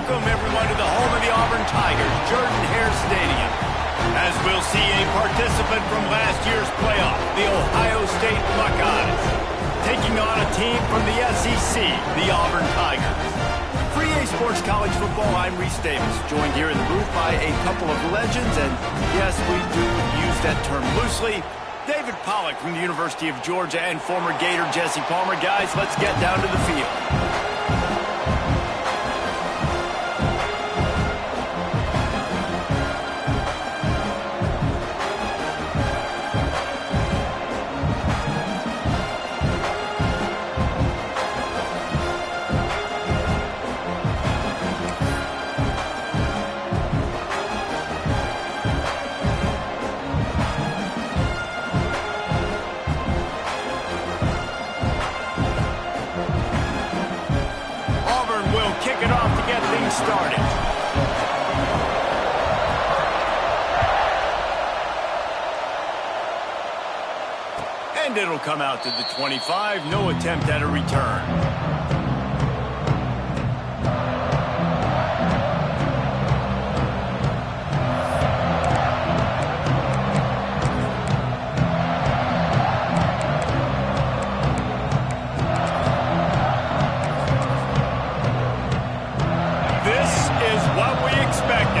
Welcome, everyone, to the home of the Auburn Tigers, Jordan-Hare Stadium. As we'll see a participant from last year's playoff, the Ohio State Buckeyes, taking on a team from the SEC, the Auburn Tigers. For EA Sports College Football, I'm Reese Davis, joined here in the booth by a couple of legends, and yes, we do use that term loosely. David Pollack from the University of Georgia and former Gator Jesse Palmer. Guys, let's get down to the field. Kick it off to get things started. And it'll come out to the 25. No attempt at a return.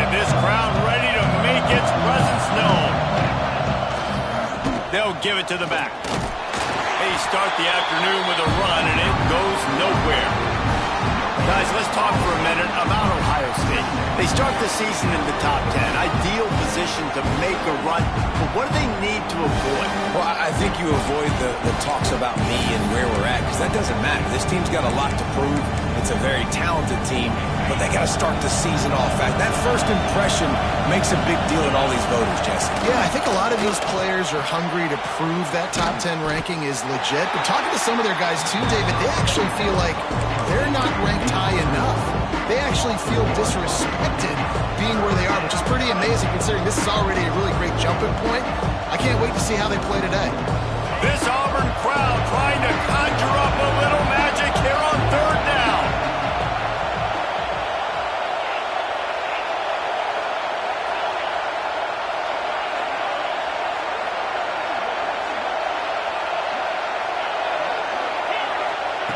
This crowd ready to make its presence known. They'll give it to the back. They start the afternoon with a run, and it goes nowhere. Guys, let's talk for a minute about Ohio State. They start the season in the top 10. Ideal position to make a run. But what do they need to avoid? Well, I think you avoid the talks about me and where we're at, because that doesn't matter. This team's got a lot to prove. It's a very talented team, but they got to start the season off. That first impression makes a big deal in all these voters, Jesse. Yeah, I think a lot of these players are hungry to prove that top 10 ranking is legit. But talking to some of their guys too, David, they actually feel like they're not ranked high enough. They actually feel disrespected being where they are, which is pretty amazing considering this is already a really great jumping point. I can't wait to see how they play today. This Auburn crowd trying to conjure up a little magic here on third down.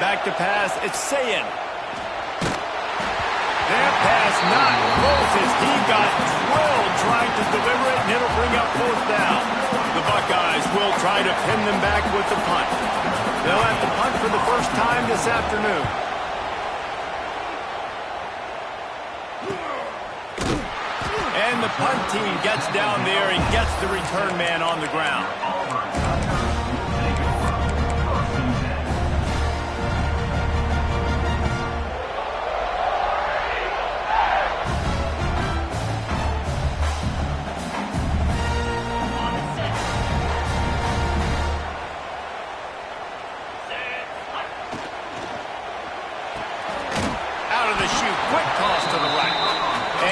Back to pass, it's Ncaa. That pass not close as he got drilled trying to deliver it, and it'll bring up fourth down. The Buckeyes will try to pin them back with the punt. They'll have to punt for the first time this afternoon. And the punt team gets down there and gets the return man on the ground. Quick toss to the right.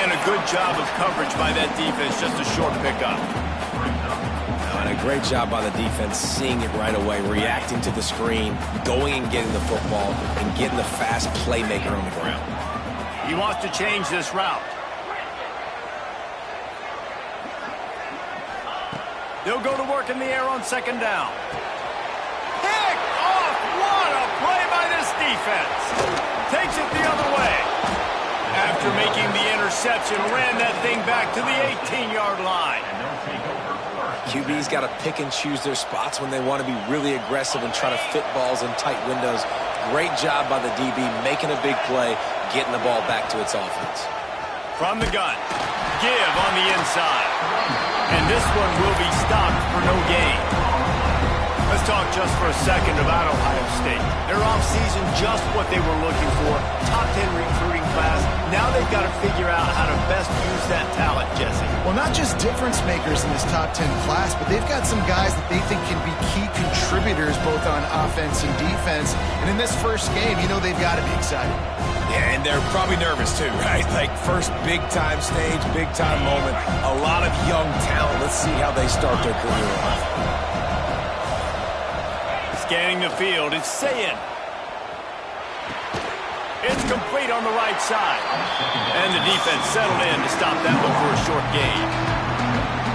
And a good job of coverage by that defense. Just a short pickup. And a great job by the defense, seeing it right away, reacting to the screen, going and getting the football, and getting the fast playmaker on the ground. He wants to change this route. They'll go to work in the air on second down. Pick off! What a play by this defense. Takes it the other way. After making the interception, ran that thing back to the 18-yard line. QB's got to pick and choose their spots when they want to be really aggressive and try to fit balls in tight windows. Great job by the DB, making a big play, getting the ball back to its offense. From the gun, give on the inside. And this one will be stopped for no gain. Let's talk just for a second about Ohio State. Their offseason, just what they were looking for. Top 10 recruiting class. Now they've got to figure out how to best use that talent, Jesse. Well, not just difference makers in this top 10 class, but they've got some guys that they think can be key contributors both on offense and defense. And in this first game, you know they've got to be excited. Yeah, and they're probably nervous too, right? Like first big-time stage, big-time moment. A lot of young talent. Let's see how they start their career off. Scanning the field, it's Ncaa. It's complete on the right side. And the defense settled in to stop that one for a short gain.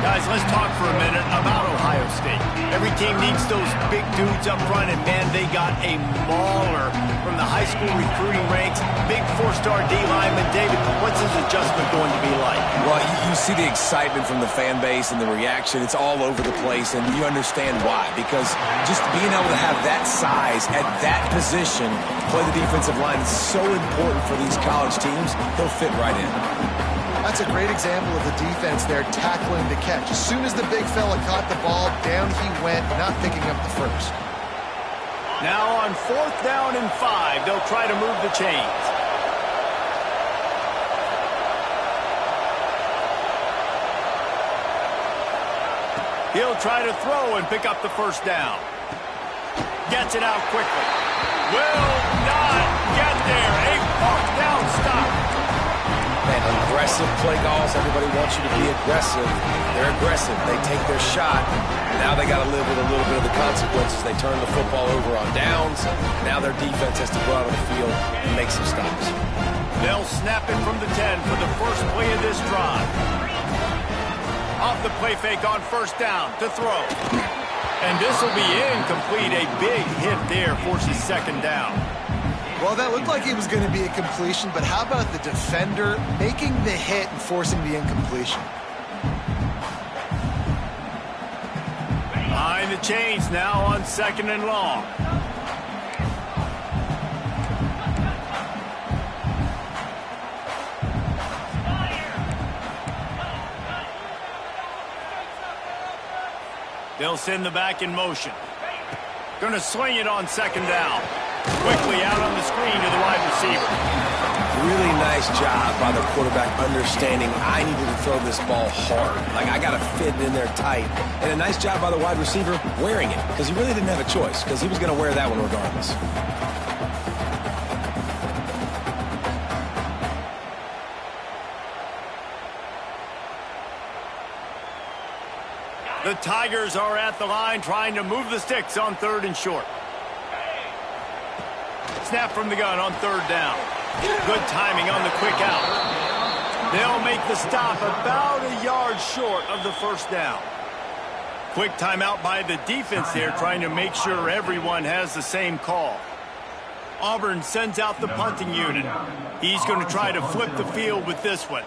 Guys, let's talk for a minute about Ohio State. Every team needs those big dudes up front, and man, they got a mauler from the high school recruiting ranks. Big four-star D lineman. David, what's his adjustment going to be like? Well, you see the excitement from the fan base and the reaction. It's all over the place, and you understand why. Because just being able to have that size at that position, play the defensive line, is so important for these college teams. He'll fit right in. That's a great example of the defense there tackling the catch. As soon as the big fella caught the ball, down he went, not picking up the first. Now on 4th down and 5, they'll try to move the chains. He'll try to throw and pick up the first down. Gets it out quickly. Will not get there. A 4th down stop. Man, aggressive play calls. Everybody wants you to be aggressive. They're aggressive. They take their shot. Now they got to live with a little bit of the consequences. They turn the football over on downs. Now their defense has to go out on the field and make some stops. They'll snap it from the 10 for the first play of this drive. Off the play fake on 1st down to throw. And this will be incomplete. A big hit there forces 2nd down. Well, that looked like it was going to be a completion, but how about the defender making the hit and forcing the incompletion? Behind the chains now on 2nd and long. They'll send the back in motion. Going to swing it on 2nd down. Quickly out on the screen to the wide receiver. Really nice job by the quarterback understanding I needed to throw this ball hard. Like, I got to fit it in there tight. And a nice job by the wide receiver wearing it, because he really didn't have a choice, because he was going to wear that one regardless. The Tigers are at the line trying to move the sticks on 3rd and short. Snap from the gun on 3rd down. Good timing on the quick out. They'll make the stop about a yard short of the 1st down. Quick timeout by the defense there, trying to make sure everyone has the same call. Auburn sends out the punting unit. He's going to try to flip the field with this one.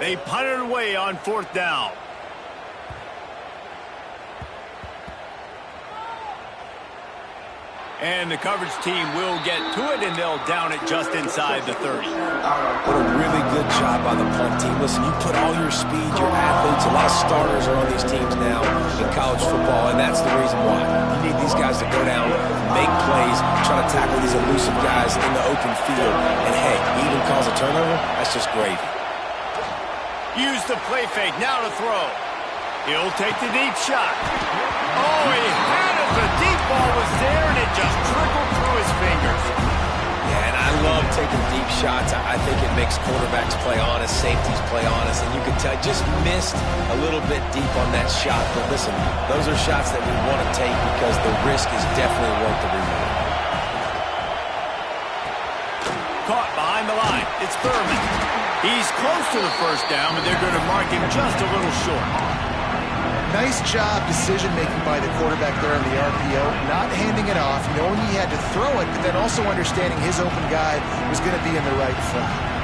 They punt it away on 4th down. And the coverage team will get to it, and they'll down it just inside the 30. What a really good job by the punt team. Listen, you put all your speed, your athletes, a lot of starters are on these teams now in college football, and that's the reason why. You need these guys to go down, make plays, try to tackle these elusive guys in the open field. And hey, he even calls a turnover, that's just gravy. Use the play fake, now to throw. He'll take the deep shot. Oh, he had it. The deep ball was there, and it just trickled through his fingers. Yeah, and I love taking deep shots. I think it makes quarterbacks play honest, safeties play honest, and you can tell just missed a little bit deep on that shot. But listen, those are shots that we want to take because the risk is definitely worth the reward. Caught behind the line. It's Thurman. He's close to the 1st down, but they're going to mark him just a little short. Nice job decision-making by the quarterback there on the RPO, not handing it off, knowing he had to throw it, but then also understanding his open guy was going to be in the right front.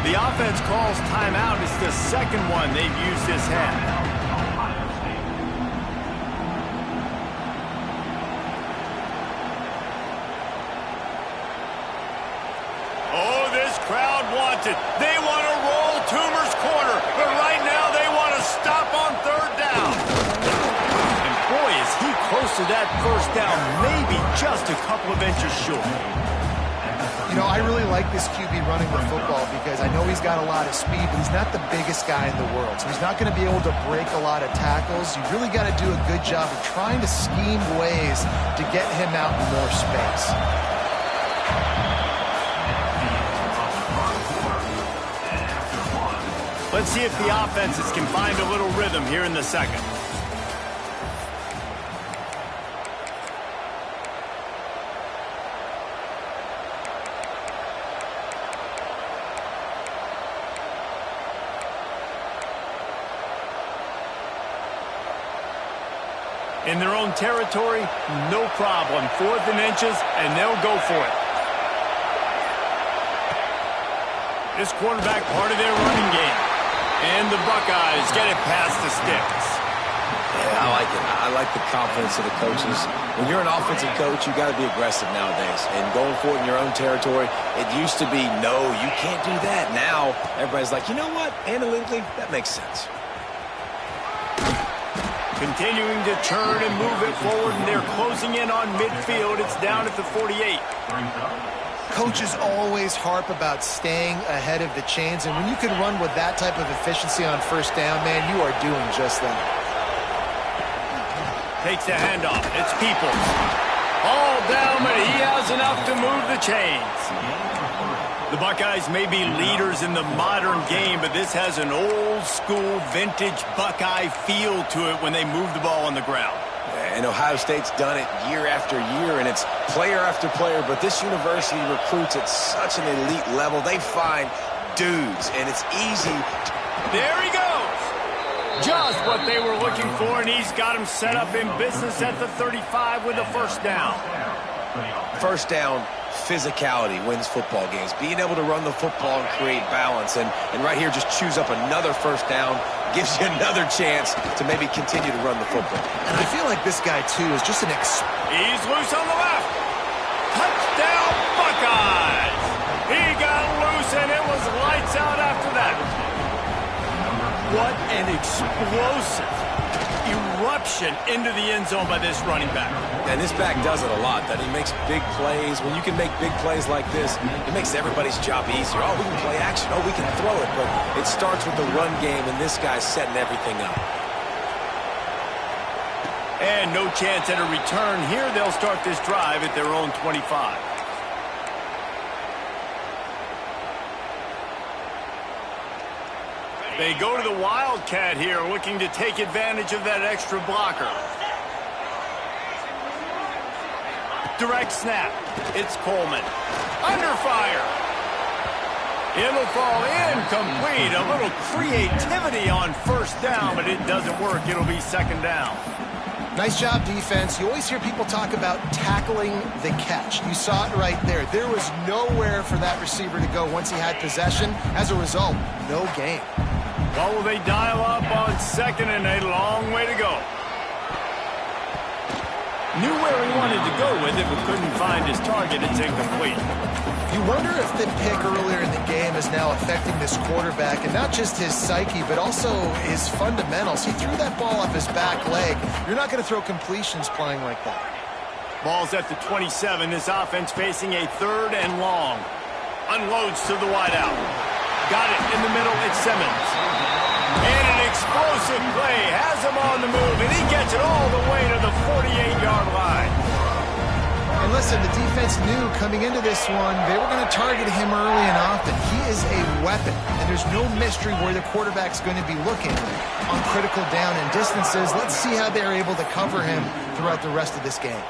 The offense calls timeout. It's the 2nd one they've used this half. Oh, this crowd wants it. They want to roll Toomer's corner, but right now they want to stop on 3rd down. And boy, is he close to that 1st down, maybe just a couple of inches short. You know, I really like this QB running the football because I know he's got a lot of speed, but he's not the biggest guy in the world. So he's not going to be able to break a lot of tackles. You really got to do a good job of trying to scheme ways to get him out in more space. Let's see if the offenses can find a little rhythm here in the second. In their own territory, no problem. 4th and inches, and they'll go for it. This quarterback part of their running game. And the Buckeyes get it past the sticks. Yeah, I like it. I like the confidence of the coaches. When you're an offensive coach, you got to be aggressive nowadays. And going for it in your own territory, it used to be, no, you can't do that. Now, everybody's like, you know what? Analytically, that makes sense. Continuing to turn and move it forward, and they're closing in on midfield. It's down at the 48. Coaches always harp about staying ahead of the chains, and when you can run with that type of efficiency on first down, man, you are doing just that. Takes the handoff. It's Peoples. All down, but he has enough to move the chains. The Buckeyes may be leaders in the modern game, but this has an old-school, vintage Buckeye feel to it when they move the ball on the ground. And Ohio State's done it year after year, and it's player after player, but this university recruits at such an elite level. They find dudes, and it's easy. There he goes. Just what they were looking for, and he's got him set up in business at the 35 with a first down. First down, physicality wins football games. Being able to run the football and create balance, and right here just choose up another first down, gives you another chance to maybe continue to run the football. And I feel like this guy, too, is just an He's loose on the left. Touchdown, Buckeyes. He got loose, and it was lights out after that. What an explosive eruption into the end zone by this running back. And this back does it a lot. That he makes big plays. When you can make big plays like this, it makes everybody's job easier. Oh, we can play action. Oh, we can throw it. But it starts with the run game, and this guy's setting everything up. And no chance at a return here. They'll start this drive at their own 25. They go to the Wildcat here, looking to take advantage of that extra blocker. Direct snap. It's Coleman. Under fire. It'll fall incomplete. A little creativity on first down, but it doesn't work. It'll be second down. Nice job, defense. You always hear people talk about tackling the catch. You saw it right there. There was nowhere for that receiver to go once he had possession. As a result, no gain. Well, will they dial up on second, and a long way to go. Knew where he wanted to go with it, but couldn't find his target. It's incomplete. You wonder if the pick earlier in the game is now affecting this quarterback, and not just his psyche, but also his fundamentals. He threw that ball off his back leg. You're not going to throw completions playing like that. Ball's at the 27. This offense facing a 3rd and long. Unloads to the wideout. Got it in the middle. It's Simmons. And an explosive play has him on the move, and he gets it all the way to the 48-yard line. And listen, the defense knew coming into this one, they were going to target him early and often. He is a weapon, and there's no mystery where the quarterback's going to be looking on critical down and distances. Let's see how they're able to cover him throughout the rest of this game.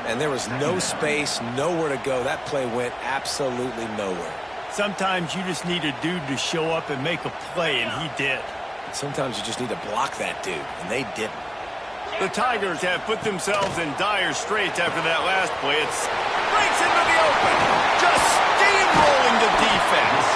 And there was no space, nowhere to go. That play went absolutely nowhere. Sometimes you just need a dude to show up and make a play, and he did. Sometimes you just need to block that dude, and they didn't. The Tigers have put themselves in dire straits after that last play. It breaks into the open, just steamrolling the defense.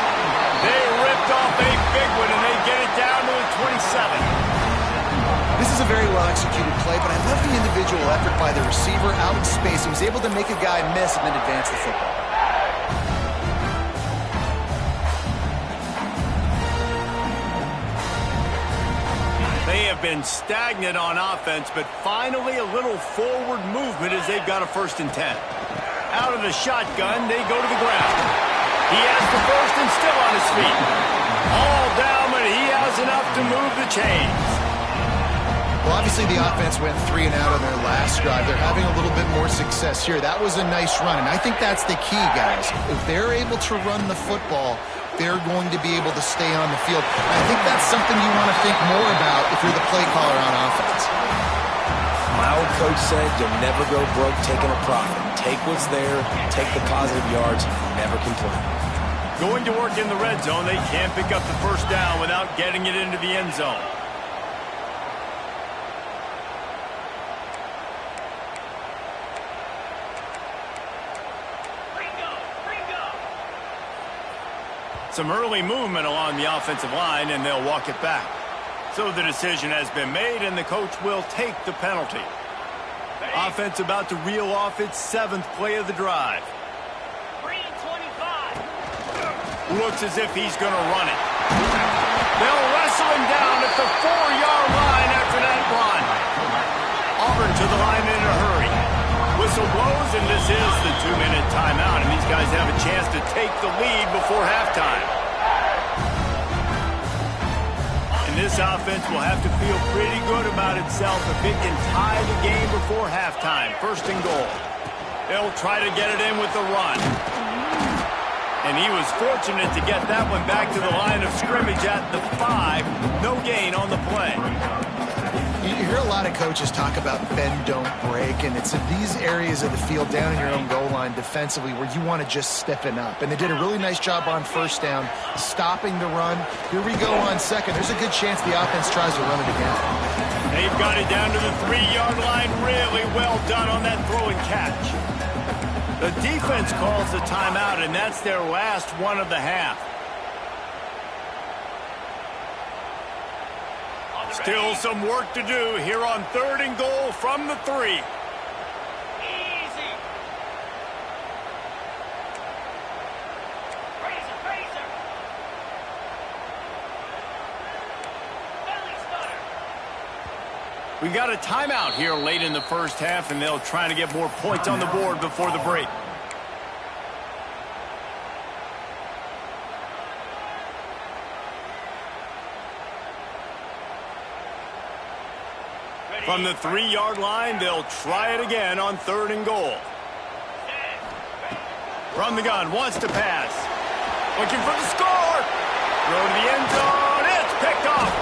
They ripped off a big one, and they get it down to the 27. This is a very well-executed play, but I love the individual effort by the receiver out in space. He was able to make a guy miss and then advance the football. They have been stagnant on offense, but finally a little forward movement as they've got a 1st and 10. Out of the shotgun, they go to the ground. He has the first and still on his feet. All down, but he has enough to move the chains. Well, obviously the offense went 3 and out on their last drive. They're having a little bit more success here. That was a nice run, and I think that's the key, guys. If they're able to run the football, they're going to be able to stay on the field. And I think that's something you want to think more about if you're the play caller on offense. My old coach said you'll never go broke taking a profit. Take what's there, take the positive yards, never complain. Going to work in the red zone, they can't pick up the first down without getting it into the end zone. Some early movement along the offensive line, and they'll walk it back. So the decision has been made, and the coach will take the penalty. Offense about to reel off its 7th play of the drive. 3-25. Looks as if he's going to run it. They'll wrestle him down at the 4-yard line after that run. Auburn to the line in a hurry. Whistle blows, and this is the 2-minute timeout, and these guys have a chance to take the lead before halftime. And this offense will have to feel pretty good about itself if it can tie the game before halftime. 1st and goal. They'll try to get it in with the run. And he was fortunate to get that one back to the line of scrimmage at the 5. No gain on the play. You hear a lot of coaches talk about bend, don't break, and it's in these areas of the field down in your own goal line defensively where you want to just stiffen up. And they did a really nice job on 1st down, stopping the run. Here we go on 2nd. There's a good chance the offense tries to run it again. They've got it down to the 3-yard line. Really well done on that throw and catch. The defense calls the timeout, and that's their last one of the half. Still some work to do here on 3rd and goal from the 3. Easy. Razor. Belly stutter. We got a timeout here late in the first half, and they'll try to get more points on the board before the break. From the 3-yard line, they'll try it again on 3rd and goal. From the gun, wants to pass. Looking for the score. Throw to the end zone. It's picked off.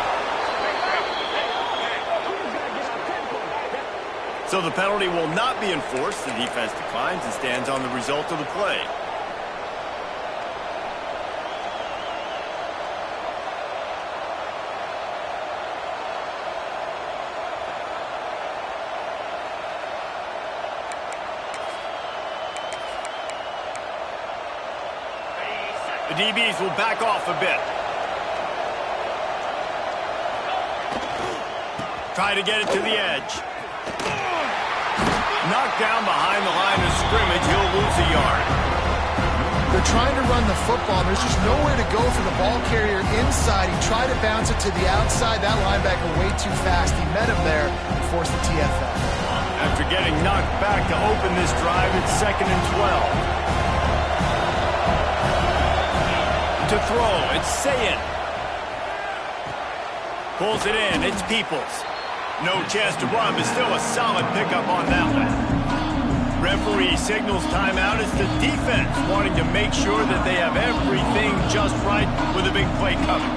So the penalty will not be enforced. The defense declines and stands on the result of the play. The DBs will back off a bit. Try to get it to the edge. Knocked down behind the line of scrimmage. He'll lose a yard. They're trying to run the football. There's just nowhere to go for the ball carrier inside. He tried to bounce it to the outside. That linebacker way too fast. He met him there and forced the TFL. After getting knocked back to open this drive, it's 2nd and 12. To throw, it's Ncaa. Pulls it in, it's Peoples. No chance to run, but still a solid pickup on that one. Referee signals timeout. It's the defense wanting to make sure that they have everything just right with a big play coming.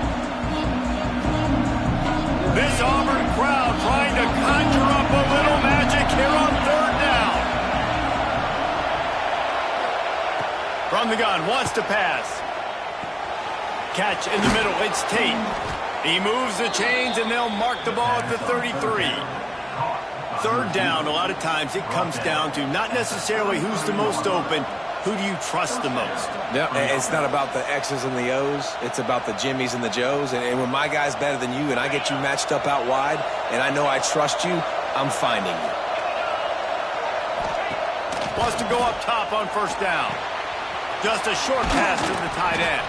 This Auburn crowd trying to conjure up a little magic here on 3rd down. From the gun, wants to pass. Catch in the middle, it's Tate. He moves the chains, and they'll mark the ball at the 33. 3rd down, a lot of times it comes down to not necessarily who's the most open, who do you trust the most? Yeah, it's not about the X's and the O's. It's about the Jimmies and the Joes. And when my guy's better than you and I get you matched up out wide, and I know I trust you, I'm finding you. Wants to go up top on 1st down. Just a short pass to the tight end.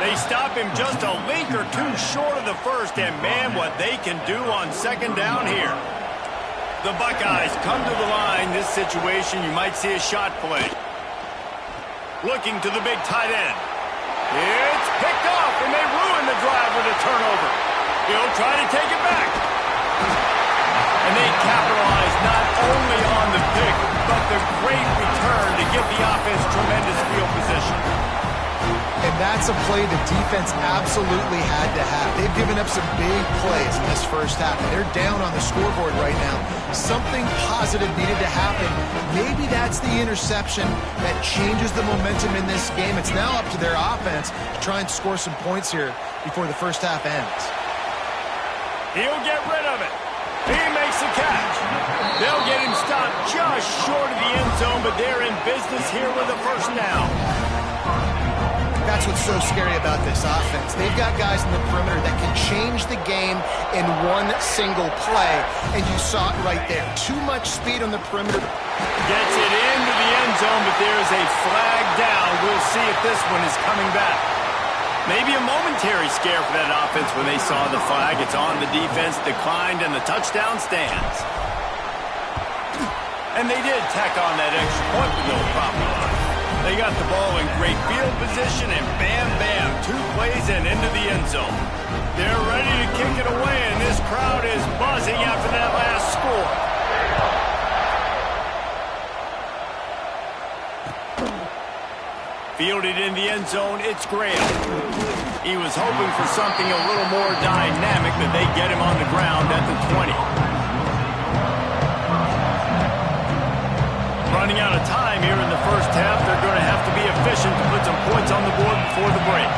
They stop him just a link or two short of the 1st, and man, what they can do on 2nd down here. The Buckeyes come to the line. This situation, you might see a shot play. Looking to the big tight end. It's picked off, and they ruin the drive with a turnover. He'll try to take it back. And they capitalize not only on the pick, but the great return to give the offense tremendous field position. And that's a play the defense absolutely had to have. They've given up some big plays in this first half, and they're down on the scoreboard right now. Something positive needed to happen. Maybe that's the interception that changes the momentum in this game. It's now up to their offense to try and score some points here before the first half ends. He'll get rid of it. He makes the catch. They'll get him stopped just short of the end zone, but they're in business here with a first down. That's what's so scary about this offense. They've got guys in the perimeter that can change the game in one single play, and you saw it right there. Too much speed on the perimeter. Gets it into the end zone, but there's a flag down. We'll see if this one is coming back. Maybe a momentary scare for that offense when they saw the flag. It's on the defense, declined, and the touchdown stands. And they did tack on that extra point with no problem. They got the ball in great field position, and bam, bam, 2 plays and into the end zone. They're ready to kick it away, and this crowd is buzzing after that last score. Fielded in the end zone, it's Graham. He was hoping for something a little more dynamic, but they get him on the ground at the 20. Running out of time here in the first half. They're going to have to be efficient to put some points on the board before the break.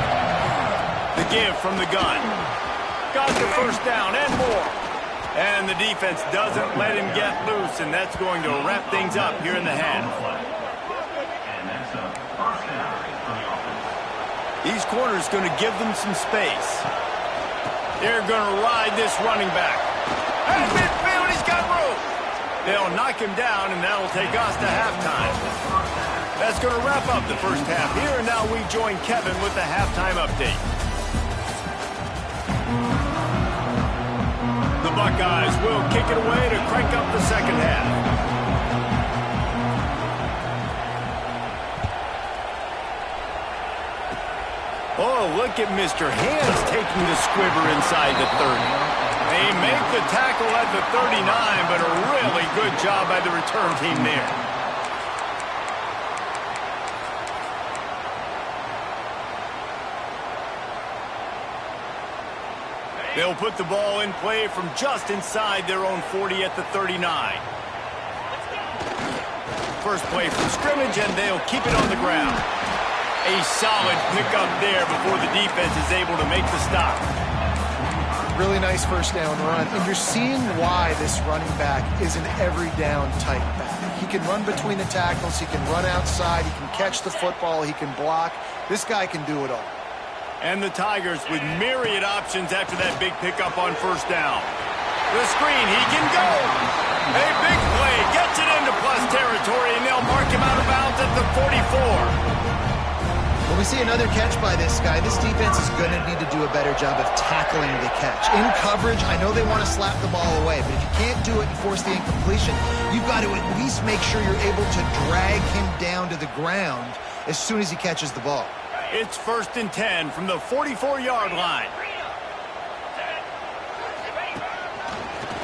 The give from the gun. Got the first down and more. And the defense doesn't let him get loose, and that's going to wrap things up here in the half. These corners going to give them some space. They're going to ride this running back. At midfield, he's got room. They'll knock him down, and that'll take us to halftime. That's going to wrap up the first half here, and now we join Kevin with the halftime update. The Buckeyes will kick it away to crank up the second half. Oh, look at Mr. Hands taking the squibber inside the 30. They make the tackle at the 39, but a really good job by the return team there. They'll put the ball in play from just inside their own 40 at the 39. First play from scrimmage, and they'll keep it on the ground. A solid pickup there before the defense is able to make the stop. Really nice first down run, and you're seeing why this running back is an every down type back. He can run between the tackles, he can run outside, he can catch the football, he can block. This guy can do it all. And the Tigers with myriad options after that big pickup on first down. The screen, he can go. A big play, gets it into plus territory, and they'll mark him out of bounds at the 44. When we see another catch by this guy, this defense is going to need to do a better job of tackling the catch. In coverage, I know they want to slap the ball away, but if you can't do it and force the incompletion, you've got to at least make sure you're able to drag him down to the ground as soon as he catches the ball. It's 1st and 10 from the 44-yard line.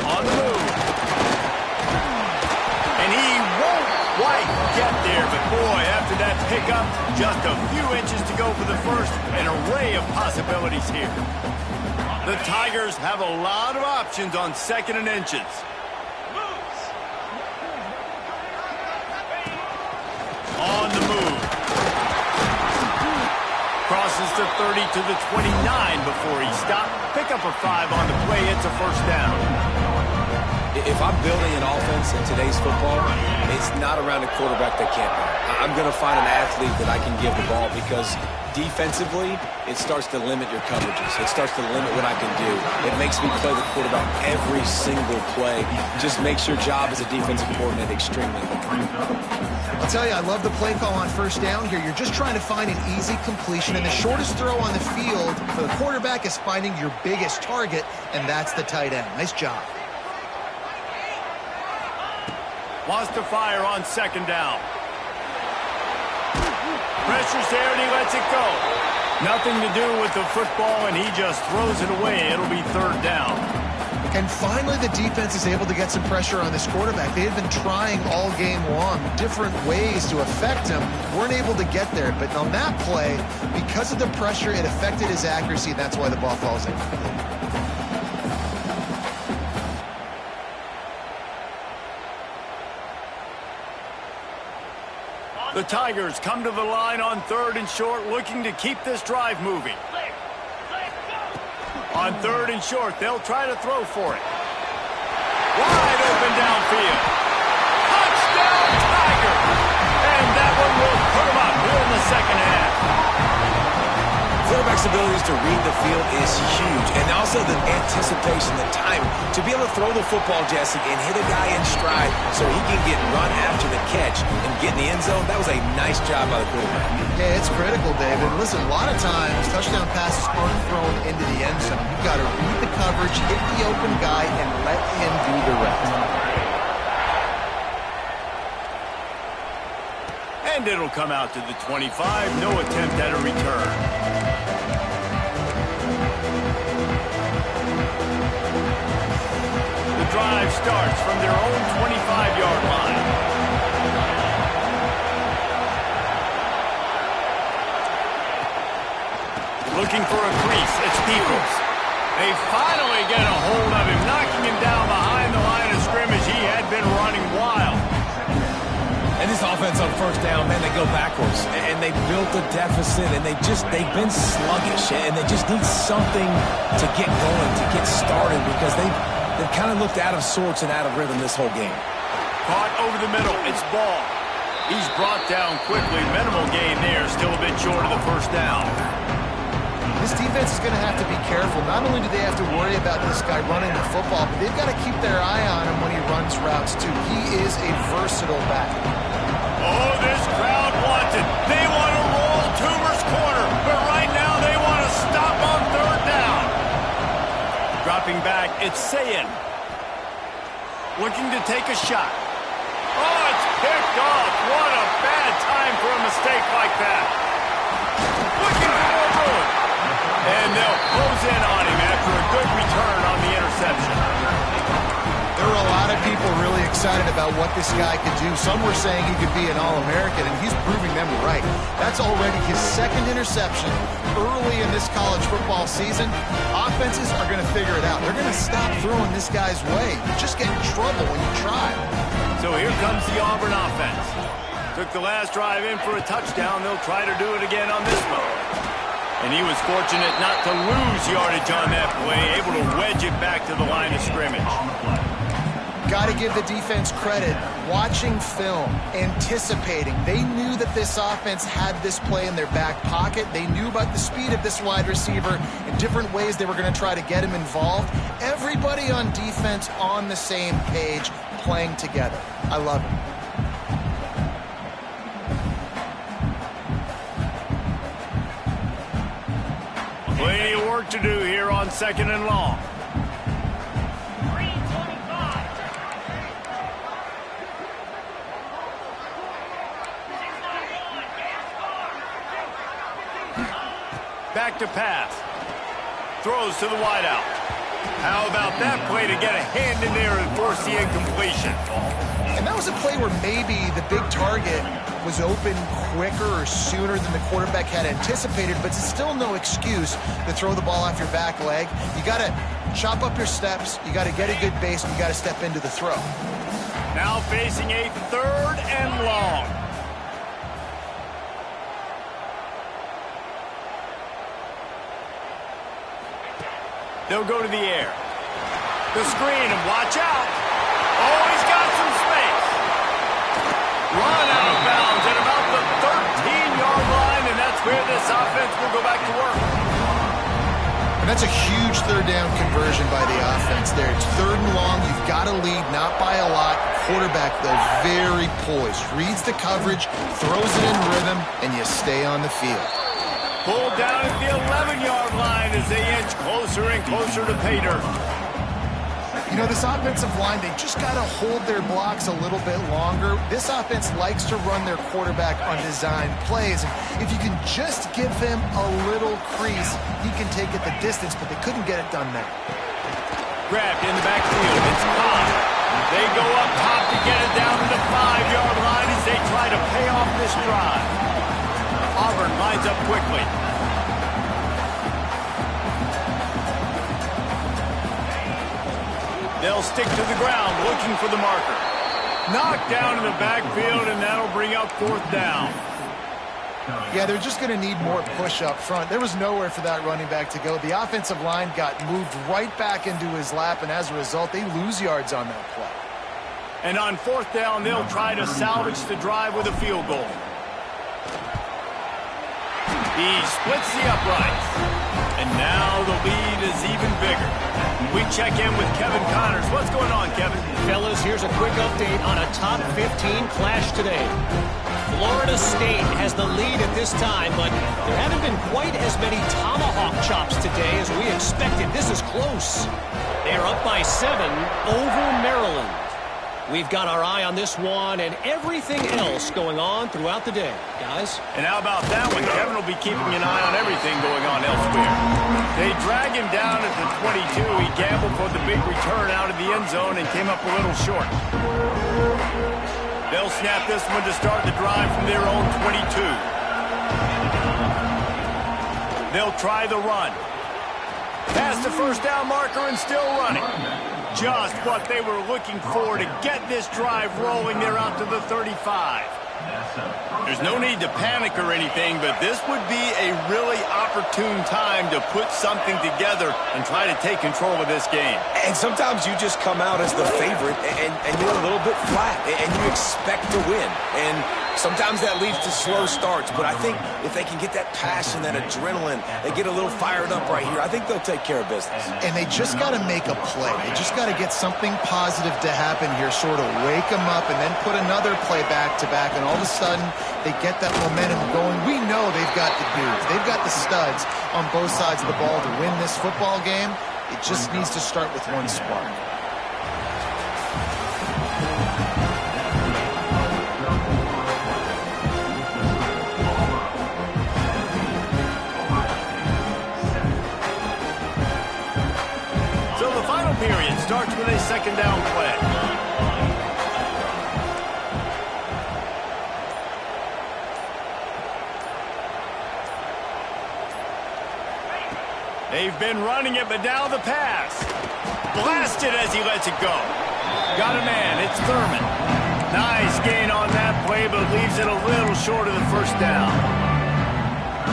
On the move. And he won't quite get there, but boy, after that pickup, just a few inches to go for the first. An array of possibilities here. The Tigers have a lot of options on 2nd and inches. On the move. Crosses the 30 to the 29 before he stopped. Pick up a 5 on the play. It's a first down. If I'm building an offense in today's football, it's not around a quarterback that can't run. I'm going to find an athlete that I can give the ball because defensively, it starts to limit your coverages. It starts to limit what I can do. It makes me play the quarterback every single play. Just makes your job as a defensive coordinator extremely hard. I'll tell you, I love the play call on first down here. You're just trying to find an easy completion, and the shortest throw on the field for the quarterback is finding your biggest target, and that's the tight end. Nice job. Wants to fire on second down. Pressure's there, and he lets it go. Nothing to do with the football, and he just throws it away. It'll be third down. And finally, the defense is able to get some pressure on this quarterback. They had been trying all game long different ways to affect him. Weren't able to get there. But on that play, because of the pressure, it affected his accuracy. That's why the ball falls in. The Tigers come to the line on third and short, looking to keep this drive moving. On third and short, they'll try to throw for it. Wide open downfield. Touchdown, Tiger! And that one will put them up here in the second half. Quarterback's abilities to read the field is huge, and also the anticipation, the time to be able to throw the football, Jesse, and hit a guy in stride so he can get run after the catch and get in the end zone. That was a nice job by the quarterback. Yeah, it's critical, David. Listen, a lot of times touchdown passes aren't thrown into the end zone. You've got to read the coverage, hit the open guy, and let him do the rest. And it'll come out to the 25. No attempt at a return. The drive starts from their own 25-yard line. Looking for a crease. It's Peoples. They finally get a hold of him, knocking him down behind the line of scrimmage. He had been running wild. And this offense on first down, man, they go backwards. And they built a deficit, and they've been sluggish. And they just need something to get going, to get started, because they've kind of looked out of sorts and out of rhythm this whole game. Caught over the middle. It's Ball. He's brought down quickly. Minimal gain there. Still a bit short of the first down. This defense is going to have to be careful. Not only do they have to worry about this guy running the football, but they've got to keep their eye on him when he runs routes, too. He is a versatile back. Oh, this crowd wants it. They want to roll Toomer's corner, but right now they want to stop on third down. Dropping back, it's Ncaa. Looking to take a shot. Oh, it's picked off. What a bad time for a mistake like that. Looking for more room. And they'll close in on him after a good return on the interception. There were a lot of people really excited about what this guy could do. Some were saying he could be an All-American, and he's proving them right. That's already his second interception early in this college football season. Offenses are going to figure it out. They're going to stop throwing this guy's way. You just get in trouble when you try. So here comes the Auburn offense. Took the last drive in for a touchdown. They'll try to do it again on this one. And he was fortunate not to lose yardage on that play, able to wedge it back to the line of scrimmage. Got to give the defense credit. Watching film, anticipating. They knew that this offense had this play in their back pocket. They knew about the speed of this wide receiver and different ways they were going to try to get him involved. Everybody on defense on the same page, playing together. I love it. Plenty of work to do here on second and long. Back to pass. Throws to the wideout. How about that play to get a hand in there and force the incompletion? And that was a play where maybe the big target was open quicker or sooner than the quarterback had anticipated, but it's still no excuse to throw the ball off your back leg. You got to chop up your steps. You got to get a good base, and you got to step into the throw. Now facing a third and long. They'll go to the air. The screen, and watch out. Oh, he's got some space. Run out of bounds at about the 13-yard line, and that's where this offense will go back to work. And that's a huge third down conversion by the offense there. It's third and long. You've got to lead, not by a lot. Quarterback, though, very poised. Reads the coverage, throws it in rhythm, and you stay on the field. Pulled down at the 11-yard line as they inch closer and closer to pay dirt. You know, this offensive line, they just got to hold their blocks a little bit longer. This offense likes to run their quarterback on designed plays. And if you can just give him a little crease, he can take it the distance, but they couldn't get it done there. Grabbed in the backfield. It's caught. They go up top to get it down to the 5-yard line as they try to pay off this drive. Auburn lines up quickly. They'll stick to the ground looking for the marker. Knocked down in the backfield, and that'll bring up 4th down. Yeah, they're just going to need more push up front. There was nowhere for that running back to go. The offensive line got moved right back into his lap, and as a result, they lose yards on that play. And on 4th down, they'll try to salvage the drive with a field goal. He splits the uprights. And now the lead is even bigger. We check in with Kevin Connors. What's going on, Kevin? Fellas, here's a quick update on a top 15 clash today. Florida State has the lead at this time, but there haven't been quite as many tomahawk chops today as we expected. This is close. They are up by 7 over Maryland. We've got our eye on this one and everything else going on throughout the day, guys. And how about that one? Kevin will be keeping an eye on everything going on elsewhere. They drag him down at the 22. He gambled for the big return out of the end zone and came up a little short. They'll snap this one to start the drive from their own 22. They'll try the run. Past the 1st down marker and still running. Just what they were looking for to get this drive rolling. They're out to the 35. There's no need to panic or anything, but this would be a really opportune time to put something together and try to take control of this game. And sometimes you just come out as the favorite, and you're a little bit flat, and you expect to win. And sometimes that leads to slow starts, but I think if they can get that passion, that adrenaline, they get a little fired up right here, I think they'll take care of business. And they just got to make a play. They just got to get something positive to happen here, sort of wake them up, and then put another play back-to-back, and all of a sudden they get that momentum going. We know they've got the dudes. They've got the studs on both sides of the ball to win this football game. It just needs to start with one spark. So the final period starts with a 2nd down play. They've been running it, but now the pass. Blasted as he lets it go. Got a man. It's Thurman. Nice gain on that play, but leaves it a little short of the 1st down.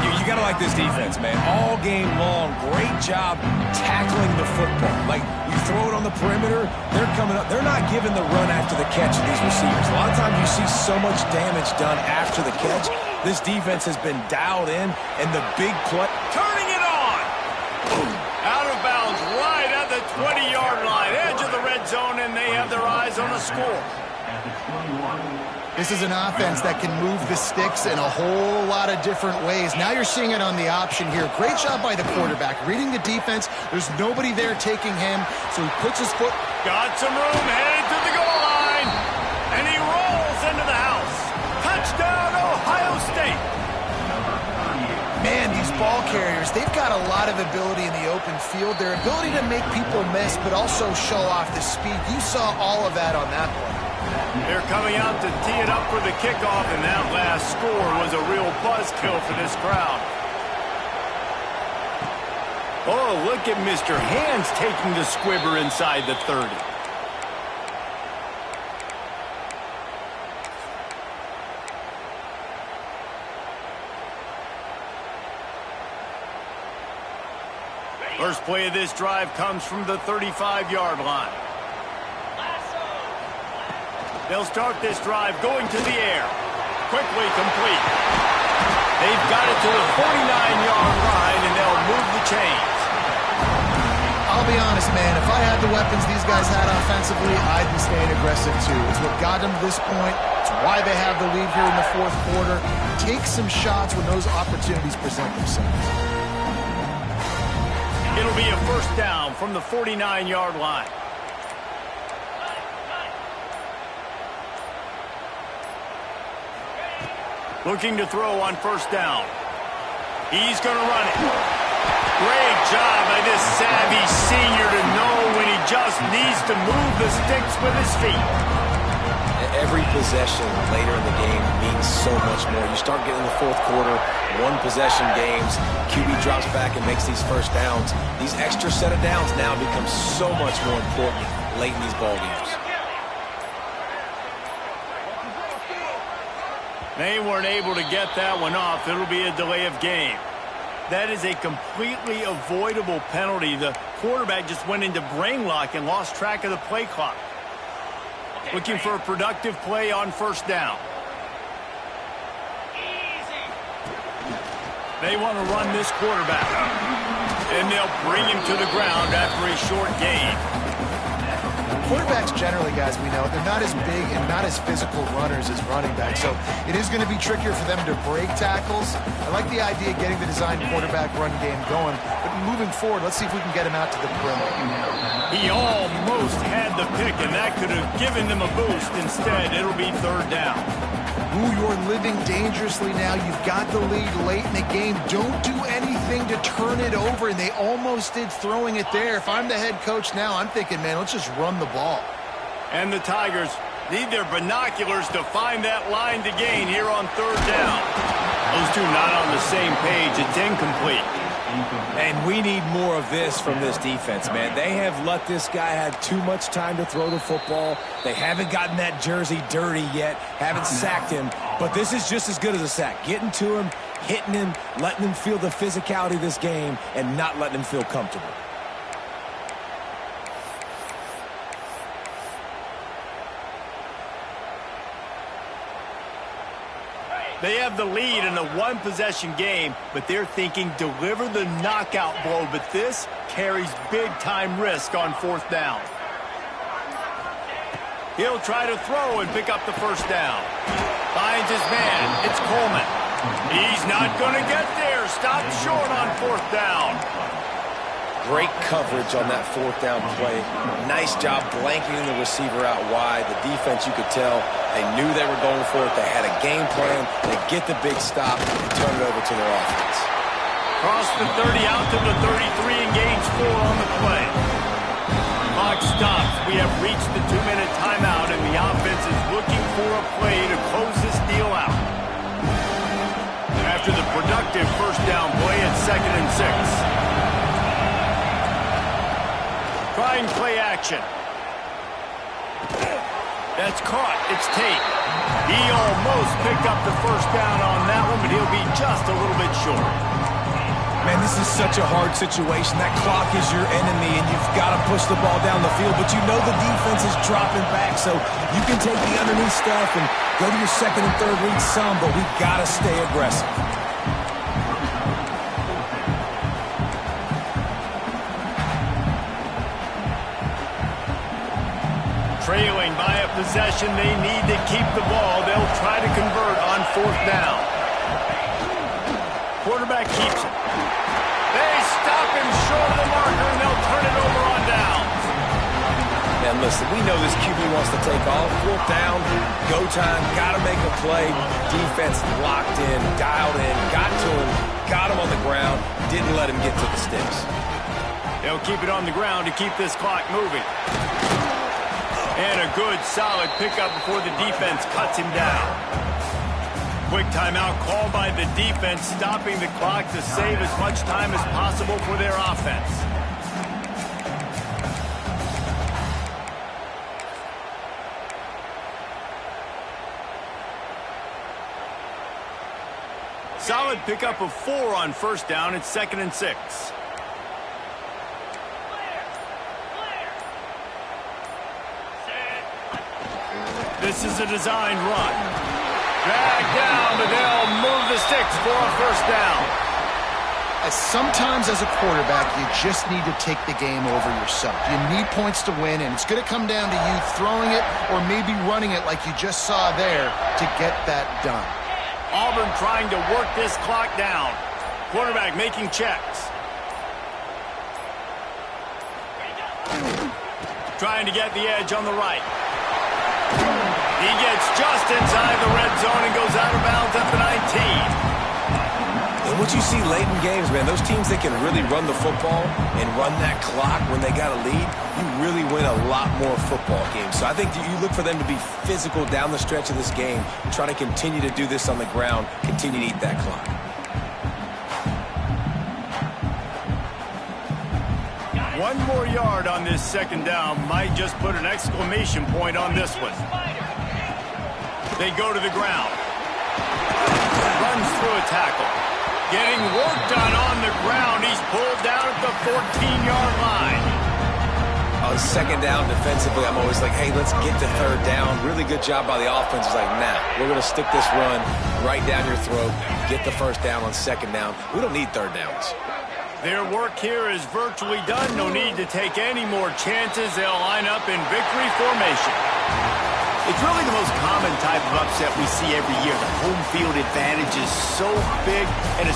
You got to like this defense, man. All game long, great job tackling the football. Like, you throw it on the perimeter, they're coming up. They're not giving the run after the catch to these receivers. A lot of times you see so much damage done after the catch. This defense has been dialed in, and the big play. Turning it on. Out of bounds right at the 20-yard line. Edge of the red zone, and they have their eyes on a score. This is an offense that can move the sticks in a whole lot of different ways. Now you're seeing it on the option here. Great job by the quarterback. Reading the defense. There's nobody there taking him, so he puts his foot. Got some room, headed to the goal line, and he rolls into the house. Touchdown, Ohio State. Man, these ball carriers, they've got a lot of ability in the open field. Their ability to make people miss, but also show off the speed. You saw all of that on that play. They're coming out to tee it up for the kickoff, and that last score was a real buzzkill for this crowd. Oh, look at Mr. Hands taking the squibber inside the 30. First play of this drive comes from the 35-yard line. They'll start this drive going to the air. Quickly complete. They've got it to the 49-yard line, and they'll move the chains. I'll be honest, man. If I had the weapons these guys had offensively, I'd be staying aggressive too. It's what got them to this point. It's why they have the lead here in the 4th quarter. Take some shots when those opportunities present themselves. It'll be a 1st down from the 49-yard line. Looking to throw on first down. He's going to run it. Great job by this savvy senior to know when he just needs to move the sticks with his feet. Every possession later in the game means so much more. You start getting the fourth quarter, one-possession games, QB drops back and makes these first downs. These extra set of downs now become so much more important late in these ball games. They weren't able to get that one off. It'll be a delay of game. That is a completely avoidable penalty. The quarterback just went into brain lock and lost track of the play clock. Looking for a productive play on first down. They want to run this quarterback. And they'll bring him to the ground after a short gain. Quarterbacks generally, guys, we know, they're not as big and not as physical runners as running backs, so it is going to be trickier for them to break tackles. I like the idea of getting the designed quarterback run game going, but moving forward, let's see if we can get him out to the perimeter. He almost had the pick, and that could have given them a boost. Instead, it'll be third down. Ooh, you're living dangerously now. You've got the lead late in the game. Don't do anything to turn it over, and they almost did throwing it there. If I'm the head coach now, I'm thinking, man, let's just run the ball. And the Tigers need their binoculars to find that line to gain here on third down. Those two not on the same page. It's incomplete. And we need more of this from this defense, man. They have let this guy have too much time to throw the football. They haven't gotten that jersey dirty yet, haven't sacked him. But this is just as good as a sack. Getting to him, hitting him, letting him feel the physicality of this game, and not letting him feel comfortable. They have the lead in a one-possession game, but they're thinking deliver the knockout blow. But this carries big-time risk on fourth down. He'll try to throw and pick up the first down. Finds his man. It's Coleman. He's not going to get there. Stopped short on fourth down. Great coverage on that fourth down play. Nice job blanketing the receiver out wide. The defense, you could tell, they knew they were going for it. They had a game plan. They get the big stop and turn it over to their offense. Cross the 30 out to the 33 and gains 4 on the play. Clock stops. We have reached the 2-minute timeout, and the offense is looking for a play to close this deal out. After the productive first down play, it's 2nd and 6. Trying play action. That's caught. It's Tate. He almost picked up the first down on that one, but he'll be just a little bit short. Man, this is such a hard situation. That clock is your enemy, and you've got to push the ball down the field, but you know the defense is dropping back, so you can take the underneath stuff and go to your second and third read some, but we've got to stay aggressive. Trailing by a possession, they need to keep the ball. They'll try to convert on fourth down. Quarterback keeps it. They stop him short of the marker, and they'll turn it over on downs. Man, listen, we know this QB wants to take off. Fourth down, go time, got to make a play. Defense locked in, dialed in, got to him, got him on the ground, didn't let him get to the sticks. They'll keep it on the ground to keep this clock moving. And a good, solid pickup before the defense cuts him down. Quick timeout called by the defense, stopping the clock to save as much time as possible for their offense. Solid pickup of 4 on first down. It's 2nd and 6. This is a designed run. Dragged down, but they'll move the sticks for a first down. Sometimes as a quarterback, you just need to take the game over yourself. You need points to win, and it's going to come down to you throwing it or maybe running it like you just saw there to get that done. Auburn trying to work this clock down. Quarterback making checks. Trying to get the edge on the right. He gets just inside the red zone and goes out of bounds at the 19. And what you see late in games, man, those teams that can really run the football and run that clock when they got a lead, you really win a lot more football games. So I think you look for them to be physical down the stretch of this game, try to continue to do this on the ground, continue to eat that clock. One more yard on this second down might just put an exclamation point on this one. They go to the ground. Runs through a tackle. Getting work done on the ground. He's pulled down at the 14-yard line. On second down defensively, I'm always like, hey, let's get to third down. Really good job by the offense. It's like, nah, we're going to stick this run right down your throat, get the first down on second down. We don't need third downs. Their work here is virtually done. No need to take any more chances. They'll line up in victory formation. It's really the most common type of upset we see every year. The home field advantage is so big, and